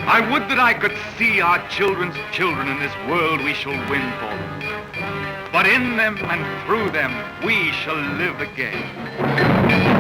I would that I could see our children's children in this world we shall win for them. But in them and through them, we shall live again.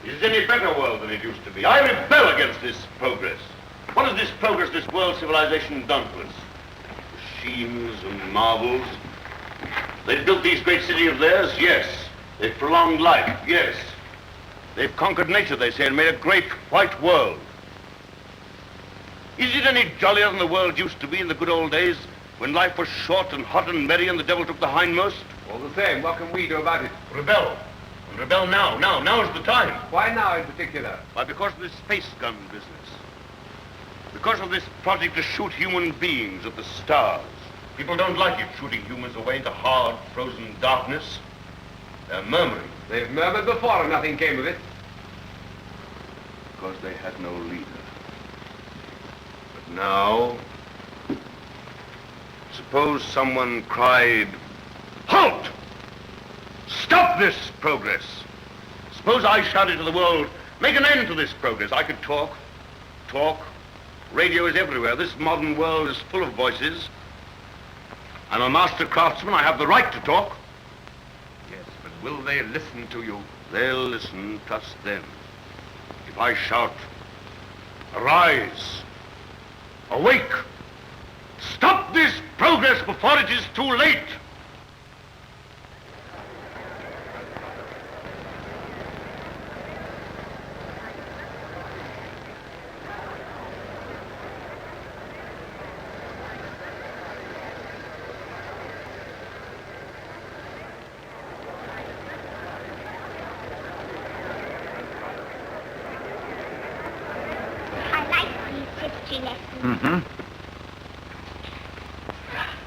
It is any better world than it used to be. I rebel against this progress. What has this progress, this world civilization done to us? Machines and marvels. They've built these great cities of theirs, yes. They've prolonged life, yes. They've conquered nature, they say, and made a great white world. Is it any jollier than the world used to be in the good old days, when life was short and hot and merry and the devil took the hindmost? All the same, what can we do about it? Rebel. And rebel now. Now is the time. Why now in particular? Why, because of this space gun business. Because of this project to shoot human beings at the stars. People don't like it, shooting humans away into hard, frozen darkness. They're murmuring. They've murmured before and nothing came of it. Because they had no leader. But now, suppose someone cried, "Halt! Stop this progress!" Suppose I shouted to the world, "Make an end to this progress." I could talk. Radio is everywhere. This modern world is full of voices. I'm a master craftsman. I have the right to talk. Yes, but will they listen to you? They'll listen, trust them. If I shout, "Arise! Awake! Stop this progress before it is too late!"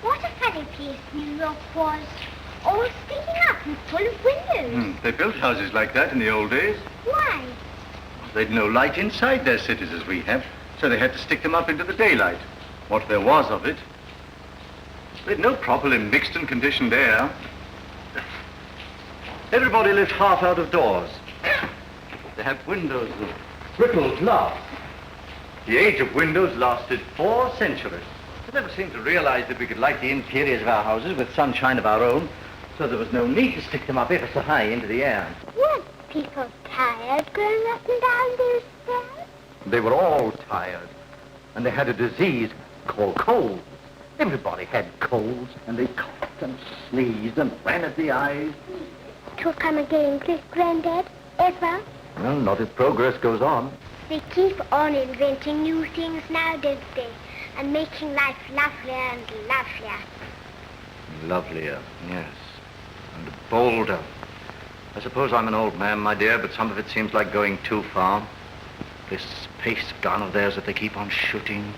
What a funny place New York was. All sticking up and full of windows. They built houses like that in the old days. Why? They'd no light inside their cities as we have, so they had to stick them up into the daylight. What there was of it. They'd no problem in mixed and conditioned air. Everybody lived half out of doors. They had windows of brittle glass. The age of windows lasted 4 centuries. We never seemed to realize that we could light the interiors of our houses with sunshine of our own, so there was no need to stick them up ever so high into the air. Weren't people tired going up and down those stairs? They were all tired, and they had a disease called colds. Everybody had colds, and they coughed and sneezed and ran at the eyes. To come again, Great-Granddad, ever? Well, not if progress goes on. They keep on inventing new things now, don't they? And making life lovelier and lovelier. Lovelier, yes. And bolder. I suppose I'm an old man, my dear, but some of it seems like going too far. This space gun of theirs that they keep on shooting.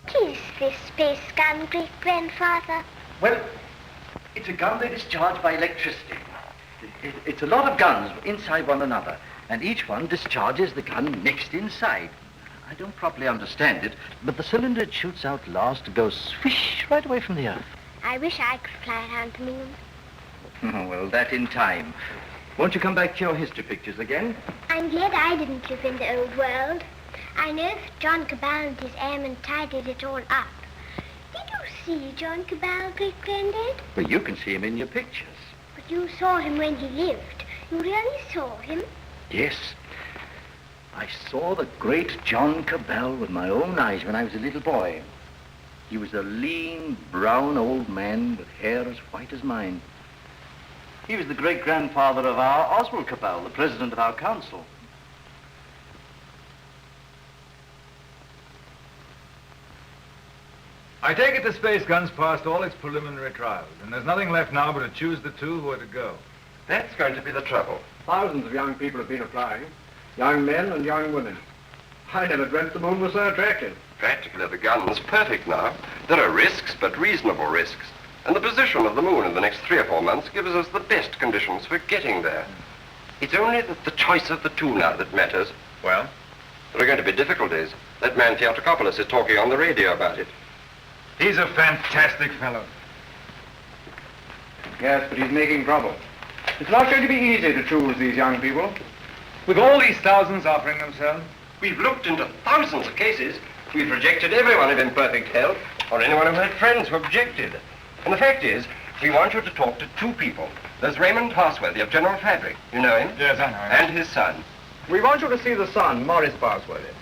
What is this space gun, Great-Grandfather? Well, it's a gun they discharge by electricity. It's a lot of guns inside one another, and each one discharges the gun next inside. I don't properly understand it, but the cylinder it shoots out last goes swish right away from the Earth. I wish I could fly around the moon. Oh, well, that in time. Won't you come back to your history pictures again? I'm glad I didn't live in the old world. I know if John Cabal and his airmen tidied it all up. Did you see John Cabal, Great-Granddad? Well, you can see him in your pictures. But you saw him when he lived. You really saw him? Yes. I saw the great John Cabal with my own eyes when I was a little boy. He was a lean, brown old man with hair as white as mine. He was the great-grandfather of our Oswald Cabal, the president of our council. I take it the space gun's passed all its preliminary trials, and there's nothing left now but to choose the 2 who are to go. That's going to be the trouble. Thousands of young people have been applying. Young men and young women. I never dreamt the moon was so attractive. Practically, the gun's perfect now. There are risks, but reasonable risks. And the position of the moon in the next 3 or 4 months gives us the best conditions for getting there. It's only the choice of the 2 now that matters. Well? There are going to be difficulties. That man Theotokopoulos is talking on the radio about it. He's a fantastic fellow. Yes, but he's making trouble. It's not going to be easy to choose these young people. With all these thousands offering themselves? We've looked into thousands of cases. We've rejected everyone in imperfect health, or anyone who had friends who objected. And the fact is, we want you to talk to two people. There's Raymond Parsworthy of General Fabric. You know him? Yes, I know him. And his son. We want you to see the son, Morris Parsworthy.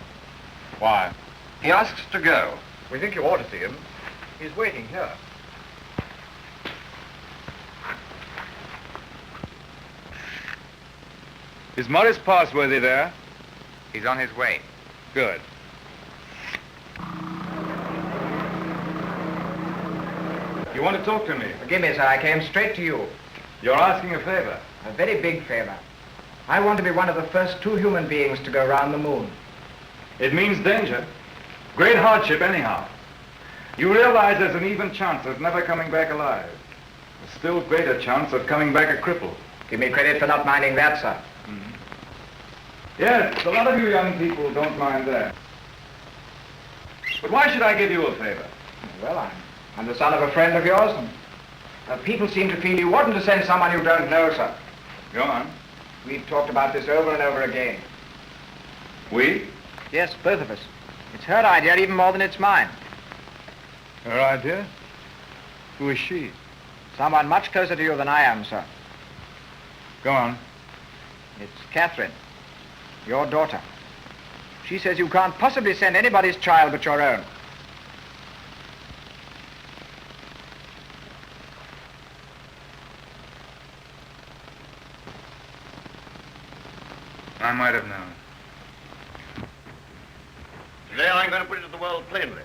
Why? He asks to go. We think you ought to see him. He's waiting here. Is Morris Parsworthy there? He's on his way. Good. You want to talk to me? Forgive me, sir. I came straight to you. You're asking a favor. A very big favor. I want to be one of the first 2 human beings to go around the moon. It means danger. Great hardship, anyhow. You realize there's an even chance of never coming back alive. A still greater chance of coming back a cripple. Give me credit for not minding that, sir. Yes, a lot of you young people don't mind that. But why should I give you a favor? Well, I'm the son of a friend of yours, and people seem to feel you oughtn't to send someone you don't know, sir. Go on. We've talked about this over and over again. We? Yes, both of us. It's her idea even more than it's mine. Her idea? Who is she? Someone much closer to you than I am, sir. Go on. It's Catherine, your daughter. She says you can't possibly send anybody's child but your own. I might have known. Today I'm going to put it to the world plainly.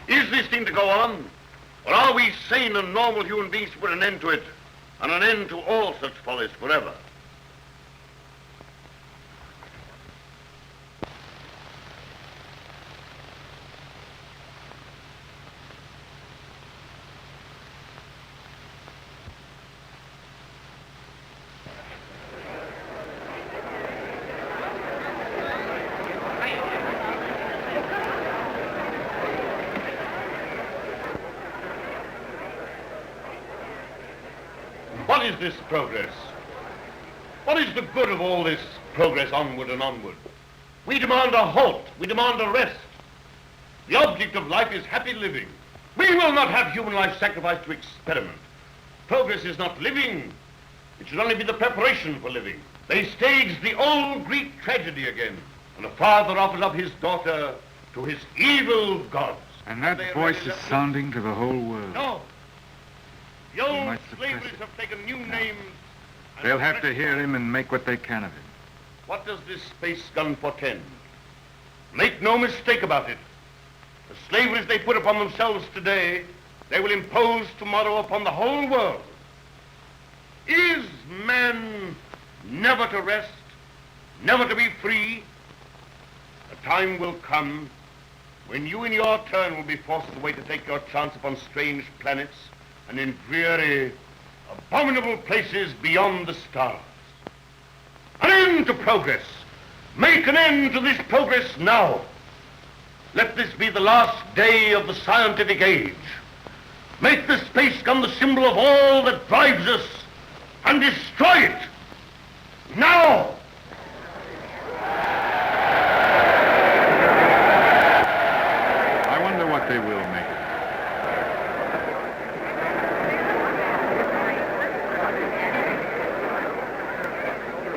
Is this thing to go on? Or are we sane and normal human beings to put an end to it? And an end to all such follies forever? What is this progress? What is the good of all this progress onward and onward? We demand a halt. We demand a rest. The object of life is happy living. We will not have human life sacrificed to experiment. Progress is not living. It should only be the preparation for living. They staged the old Greek tragedy again, and a father offers up his daughter to his evil gods. And that voice is sounding to the whole world. No. The old might suppress slaveries it. have taken new names. and They'll have to expressed hear him and make what they can of it. What does this space gun portend? Make no mistake about it. The slaveries they put upon themselves today, they will impose tomorrow upon the whole world. Is man never to rest, never to be free? A time will come when you in your turn will be forced away to take your chance upon strange planets and in dreary, abominable places beyond the stars. An end to progress. Make an end to this progress now. Let this be the last day of the scientific age. Make the space gun the symbol of all that drives us and destroy it. Now! I wonder what they will make it.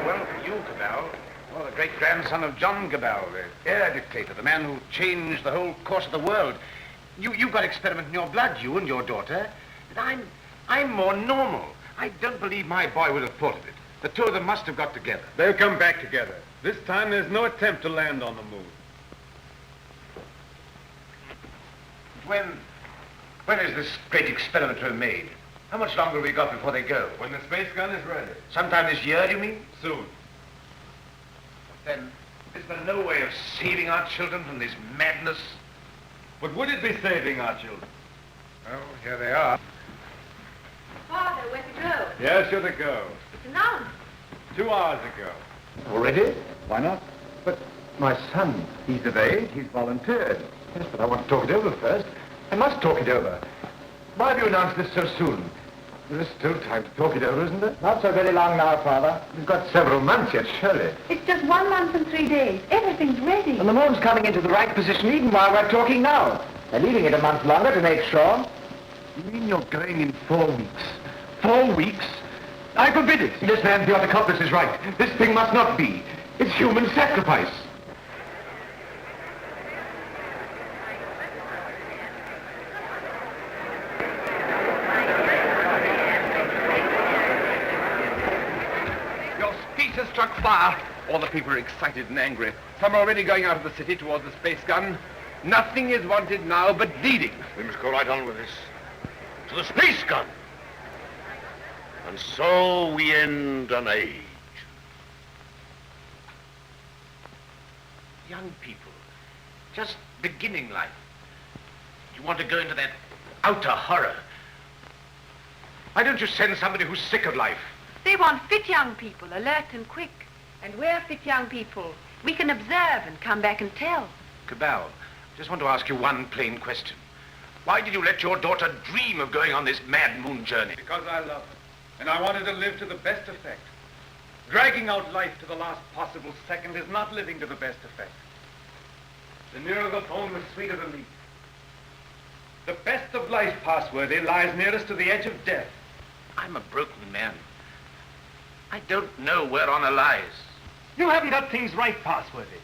Well, for you, Cabell, well, the great-grandson of John Cabell, the air dictator, the man who changed the whole course of the world. You've got experiment in your blood, you and your daughter. And I'm more normal. I don't believe my boy would have thought of it. The two of them must have got together. They'll come back together. This time there's no attempt to land on the moon. When is this great experiment to be made? How much longer have we got before they go? When the space gun is ready. Sometime this year, do you mean? Soon. Then is there no way of saving our children from this madness? But would it be saving our children? Well, here they are. Father, where to go? Yes, you're to go. It's announced. 2 hours ago. Already? Why not? But my son, he's of age, he's volunteered. Yes, but I want to talk it over first. I must talk it over. Why have you announced this so soon? There's still time to talk it over, isn't there? Not so very long now, Father. You've got several months yet, surely. It's just 1 month and 3 days. Everything's ready. And the moon's coming into the right position even while we're talking now. They're leaving it a month longer to make sure. You mean you're going in 4 weeks? 4 weeks? I forbid it. This man, the accomplice, is right. This thing must not be. It's human sacrifice. Your speech has struck fire. All the people are excited and angry. Some are already going out of the city towards the space gun. Nothing is wanted now but leading. We must go right on with this. To the space gun. And so we end an age. Young people, just beginning life. You want to go into that outer horror. Why don't you send somebody who's sick of life? They want fit young people, alert and quick. And we're fit young people. We can observe and come back and tell. Cabal, just want to ask you one plain question. Why did you let your daughter dream of going on this mad moon journey? Because I love her, and I wanted to live to the best effect. Dragging out life to the last possible second is not living to the best effect. The nearer the bone, the sweeter the meat. The best of life, Passworthy, lies nearest to the edge of death. I'm a broken man. I don't know where honor lies. You haven't got things right, Passworthy.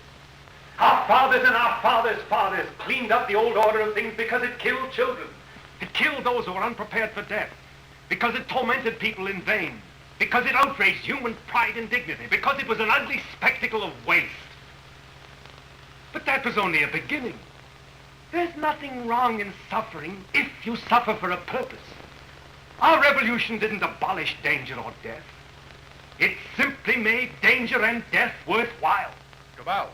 Our fathers and our fathers' fathers cleaned up the old order of things because it killed children. It killed those who were unprepared for death. Because it tormented people in vain. Because it outraged human pride and dignity. Because it was an ugly spectacle of waste. But that was only a beginning. There's nothing wrong in suffering if you suffer for a purpose. Our revolution didn't abolish danger or death. It simply made danger and death worthwhile. Cabal.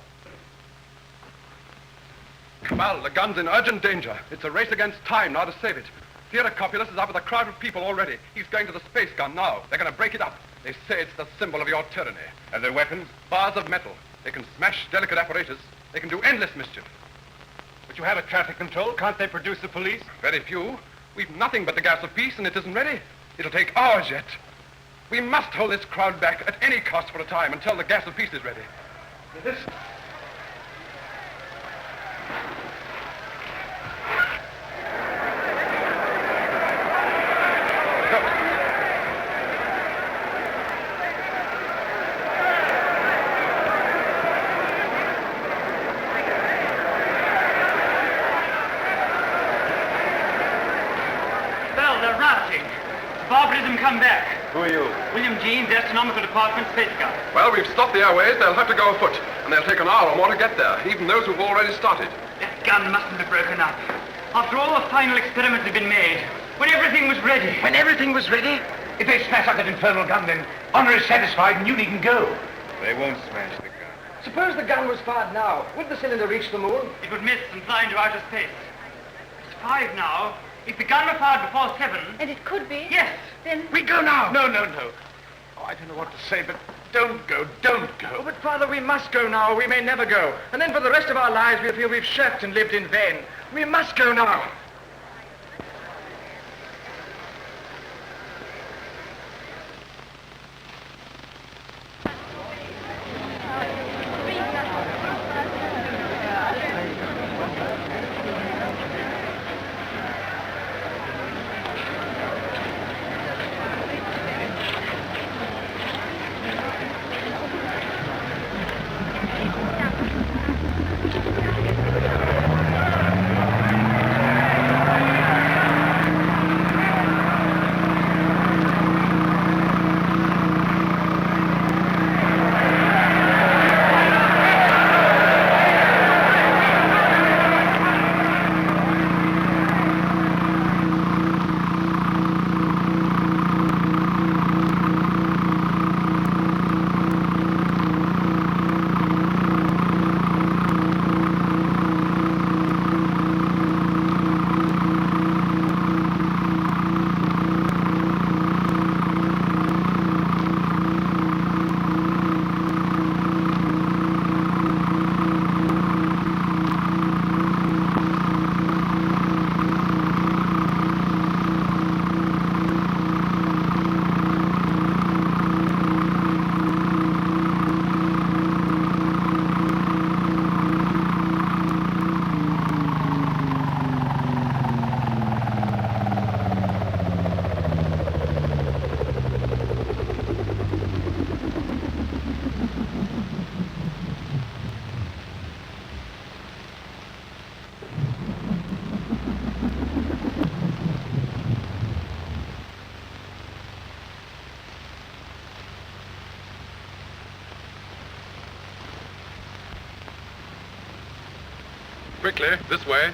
Cabal, the gun's in urgent danger. It's a race against time now to save it. Theodocopulus is up with a crowd of people already. He's going to the space gun now. They're going to break it up. They say it's the symbol of your tyranny. And their weapons? Bars of metal. They can smash delicate apparatus. They can do endless mischief. But you have a traffic control. Can't they produce the police? Very few. We've nothing but the gas of peace, and it isn't ready. It'll take hours yet. We must hold this crowd back at any cost for a time until the gas of peace is ready. This... Barbarism come back. Who are you? William Jeans, Astronomical Department, Space Gun. Well, we've stopped the airways. They'll have to go afoot, and they'll take an hour or more to get there, even those who've already started. That gun mustn't have broken up. After all the final experiments had been made, when everything was ready. When everything was ready? If they smash up that infernal gun, then honor is satisfied and you needn't go. They won't smash the gun. Suppose the gun was fired now. Would the cylinder reach the moon? It would miss and fly into outer space. It's 5 now. If the gun were fired before 7... And it could be? Yes. Then... We go now. No. Oh, I don't know what to say, but don't go. Oh, but Father, we must go now, or we may never go. And then for the rest of our lives, we'll feel we've shirked and lived in vain. We must go now. Quickly, this way.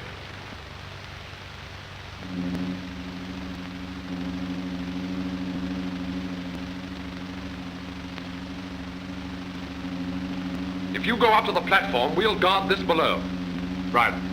If you go up to the platform, we'll guard this below. Right.